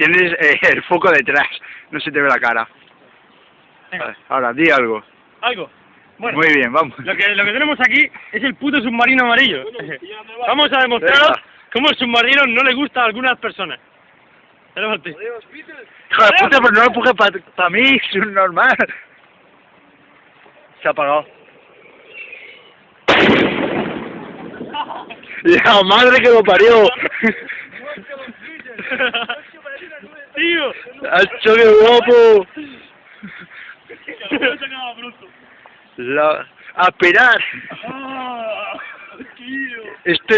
Tienes el foco detrás, no se te ve la cara. Venga. Vale, ahora, di algo. Algo. Bueno, Muy bien, vamos. lo que tenemos aquí es el puto submarino amarillo. Vamos a demostraros Venga. cómo el submarino no le gusta a algunas personas. Adelante. Hijo de puta, pero no lo empuje para mí, es un normal. Se ha apagado. La madre que lo parió. Tío. ¡Hacho, qué guapo! A esperar. Tío. Este